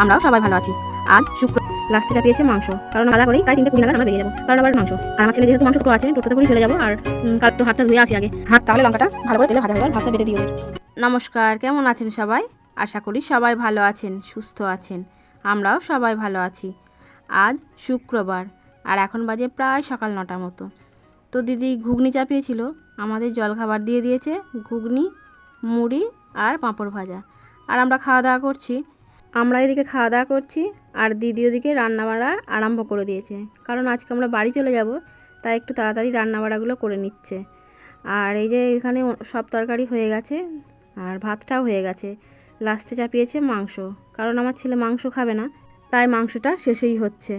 আমরাও সবাই ভালো আছি। আজ শুক্র, লাস্টে চাপিয়েছে মাংস, কারণ খাওয়া করেই প্রায় 3:20 নাগাদ আমরা বেরিয়ে যাবো, কারণ আবার মাংস। আর আমার ছেলে যেহেতু মাংস টোটো আছে, টোটোতে করেই চলে যাবো। আর কাল তো হাতটা ধুয়ে আসি আগে, তাহলে লঙ্কাটা ভালো করে তেলে ভাজা হয়ে ভাতটা বেটে দিও। নমস্কার, কেমন আছেন সবাই? আশা করি সবাই ভালো আছেন, সুস্থ আছেন। আমরাও সবাই ভালো আছি। আজ শুক্রবার, আর এখন বাজে প্রায় সকাল 9টার মতো। তো দিদি ঘুগনি চাপিয়েছিল, আমাদের জলখাবার দিয়ে দিয়েছে, ঘুগনি, মুড়ি আর পাঁপড় ভাজা। আর আমরা খাওয়া দাওয়া করছি। আমরা এদিকে খাওয়া দাওয়া করছি, আর দিদি ওদিকে রান্নাবাড়া আরম্ভ করে দিয়েছে, কারণ আজকে আমরা বাড়ি চলে যাব, তাই একটু তাড়াতাড়ি রান্নাবাড়াগুলো করে নিচ্ছে। আর এই যে এখানে সব তরকারি হয়ে গেছে, আর ভাতটাও হয়ে গেছে। লাস্টে চাপিয়েছে মাংস, কারণ আমার ছেলে মাংস খাবে না, তাই মাংসটা শেষেই হচ্ছে।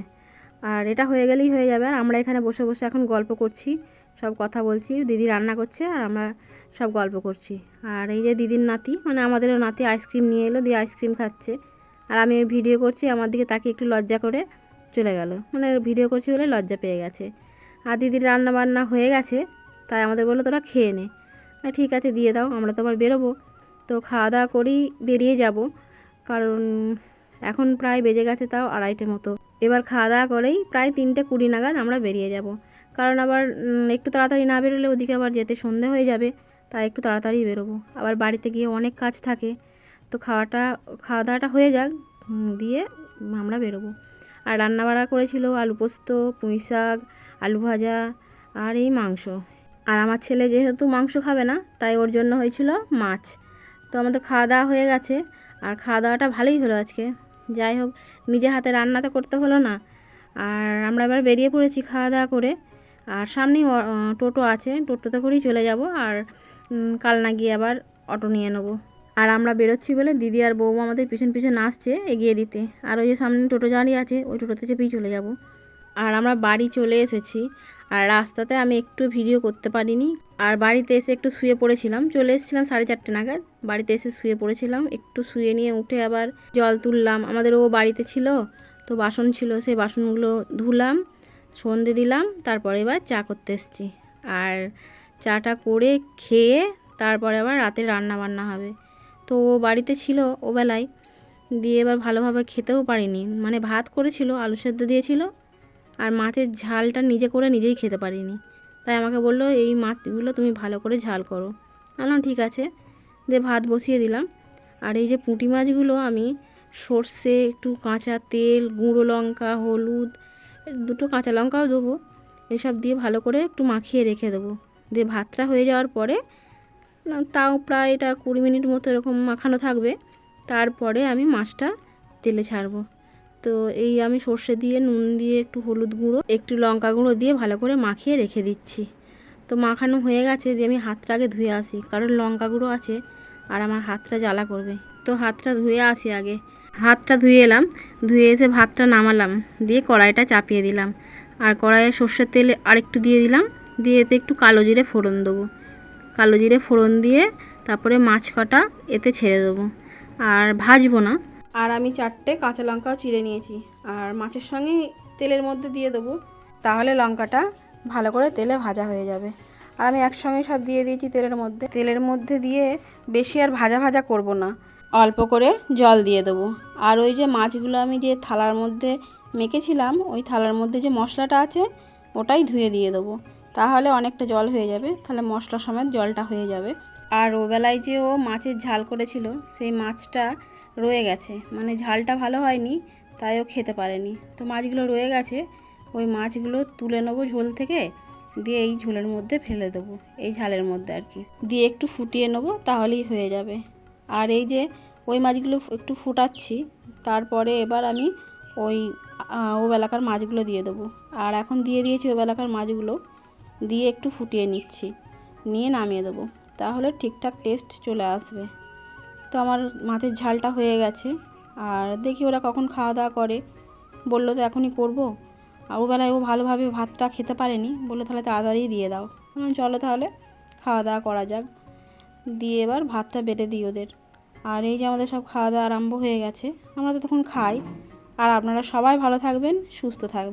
আর এটা হয়ে গেলেই হয়ে যাবে। আর আমরা এখানে বসে বসে এখন গল্প করছি, সব কথা বলছি। দিদি রান্না করছে আর আমরা সব গল্প করছি। আর এই যে দিদির নাতি, মানে আমাদেরও নাতি, আইসক্রিম নিয়ে এলো, দিয়ে আইসক্রিম খাচ্ছে। আর আমি ভিডিও করছি, আমার দিকে তাকে একটু লজ্জা করে চলে গেল, মানে ভিডিও করছি বলে লজ্জা পেয়ে গেছে। আর দিদির রান্না বান্না হয়ে গেছে, তাই আমাদের বললো তোরা খেয়ে নে। ঠিক আছে, দিয়ে দাও, আমরা তো আবার বেরোবো। তো খাওয়া দাওয়া করেই বেরিয়ে যাব, কারণ এখন প্রায় বেজে গেছে তাও 2:30 মতো। এবার খাওয়া দাওয়া করেই প্রায় 3:20 নাগাদ আমরা বেরিয়ে যাব, কারণ আবার একটু তাড়াতাড়ি না বেরোলে ওদিকে আবার যেতে সন্ধে হয়ে যাবে, তাই একটু তাড়াতাড়ি বেরোবো। আবার বাড়িতে গিয়ে অনেক কাজ থাকে, তো খাওয়া দাওয়াটা হয়ে যাক, দিয়ে আমরা বেরোবো। আর রান্নাবাড়া করেছিল আলু পোস্ত, পুঁই শাক, আলু ভাজা আর এই মাংস। আর আমার ছেলে যেহেতু মাংস খাবে না, তাই ওর জন্য হয়েছিল মাছ। তো আমাদের খাওয়া দাওয়া হয়ে গেছে, আর খাওয়া দাওয়াটা ভালোই হলো আজকে। যাই হোক, নিজে হাতে রান্না তো করতে হলো না। আর আমরা এবার বেরিয়ে পড়েছি খাওয়া দাওয়া করে। আর সামনেই টোটো আছে, টোটোতে করেই চলে যাব। আর কাল না গিয়ে আবার অটো নিয়ে নেবো। আর আমরা বেরোচ্ছি বলে দিদি আর বউ আমাদের পিছন পিছন আসছে এগিয়ে দিতে। আর ওই যে সামনে টোটো দাঁড়িয়ে আছে, ওই টোটোতে চেপেই চলে যাব। আর আমরা বাড়ি চলে এসেছি। আর রাস্তাতে আমি একটু ভিডিও করতে পারিনি। আর বাড়িতে এসে একটু শুয়ে পড়েছিলাম, চলে এসেছিলাম 4:30 নাগাদ। বাড়িতে এসে শুয়ে পড়েছিলাম, একটু শুয়ে নিয়ে উঠে আবার জল তুললাম। আমাদের ও বাড়িতে ছিল, তো বাসন ছিল, সেই বাসনগুলো ধুলাম, সন্ধে দিলাম, তারপরে এবার চা করতে এসেছি। আর চাটা করে খেয়ে তারপরে আবার রাতে রান্না বান্না হবে। তো ও বাড়িতে ছিল ও বেলায়, দিয়ে এবার ভালোভাবে খেতেও পারিনি, মানে ভাত করেছিল, আলু সেদ্ধ দিয়েছিল, আর মাছের ঝালটা নিজে করে নিজেই খেতে পারিনি। তাই আমাকে বললো এই মাছগুলো তুমি ভালো করে ঝাল করো। বললাম ঠিক আছে, দিয়ে ভাত বসিয়ে দিলাম। আর এই যে পুঁটি মাছগুলো আমি সর্ষে, একটু কাঁচা তেল, গুঁড়ো লঙ্কা, হলুদ, 2টো কাঁচা লঙ্কাও দেবো, এসব দিয়ে ভালো করে একটু মাখিয়ে রেখে দেবো। দিয়ে ভাতটা হয়ে যাওয়ার পরে, তাও প্রায় এটা 20 মিনিট মতো এরকম মাখানো থাকবে, তারপরে আমি মাছটা তেলে ছাড়বো। তো এই আমি সর্ষে দিয়ে, নুন দিয়ে, একটু হলুদ গুঁড়ো, একটু লঙ্কা গুঁড়ো দিয়ে ভালো করে মাখিয়ে রেখে দিচ্ছি। তো মাখানো হয়ে গেছে, যে আমি হাতটা আগে ধুয়ে আসি, কারণ লঙ্কা গুঁড়ো আছে আর আমার হাতটা জ্বালা করবে। তো হাতটা ধুয়ে আসি আগে। হাতটা ধুয়ে এলাম, ধুয়ে এসে ভাতটা নামালাম, দিয়ে কড়াইটা চাপিয়ে দিলাম। আর কড়াইয়ে সর্ষের তেল আরেকটু দিয়ে দিলাম, দিয়ে এতে একটু কালো জিরে ফোড়ন দেবো। কালো জিরে ফোড়ন দিয়ে তারপরে মাছ কটা এতে ছেড়ে দেবো, আর ভাজবো না। আর আমি 4টে কাঁচা লঙ্কাও চিড়ে নিয়েছি, আর মাছের সঙ্গে তেলের মধ্যে দিয়ে দেবো, তাহলে লঙ্কাটা ভালো করে তেলে ভাজা হয়ে যাবে। আর আমি একসঙ্গে সব দিয়ে দিয়েছি তেলের মধ্যে দিয়ে বেশি আর ভাজা ভাজা করব না, অল্প করে জল দিয়ে দেবো। আর ওই যে মাছগুলো আমি যে থালার মধ্যে মেখেছিলাম, ওই থালার মধ্যে যে মশলাটা আছে ওটাই ধুয়ে দিয়ে দেবো, তাহলে অনেকটা জল হয়ে যাবে, তাহলে মশলা সমেত জলটা হয়ে যাবে। আর ওবেলায় যে ও মাছের ঝাল করেছিল, সেই মাছটা রয়ে গেছে, মানে ঝালটা ভালো হয়নি, তাই ও খেতে পারেনি। তো মাছগুলো রয়ে গেছে, ওই মাছগুলো তুলে নেবো ঝোল থেকে, দিয়ে এই ঝোলের মধ্যে ফেলে দেবো, এই ঝালের মধ্যে আর কি, দিয়ে একটু ফুটিয়ে নেবো, তাহলেই হয়ে যাবে। আর এই যে ওই মাছগুলো একটু ফুটাচ্ছি, তারপরে এবার আমি ওই ওবেলাকার মাছগুলো দিয়ে দেবো। আর এখন দিয়ে দিয়েছি ওবেলাকার মাছগুলো, দিয়ে একটু ফুটিয়ে নিচ্ছি, নিয়ে নামিয়ে দেবো, তাহলে ঠিকঠাক টেস্ট চলে আসবে। তো আমার মাছের ঝালটা হয়ে গেছে। আর দেখি ওরা কখন খাওয়া দাওয়া করে, বললো তো এখনই করব। আর ওবেলায় ও ভালোভাবে ভাতটা খেতে পারেনি, বললো তাহলে তাড়াতাড়ি দিয়ে দাও। চলো তাহলে খাওয়া দাওয়া করা যাক, দিয়ে এবার ভাতটা বেড়ে দিই ওদের। আর এই যে আমাদের সব খাওয়া দাওয়া আরম্ভ হয়ে গেছে, আমরা তো তখন খাই। আর আপনারা সবাই ভালো থাকবেন, সুস্থ থাকবেন।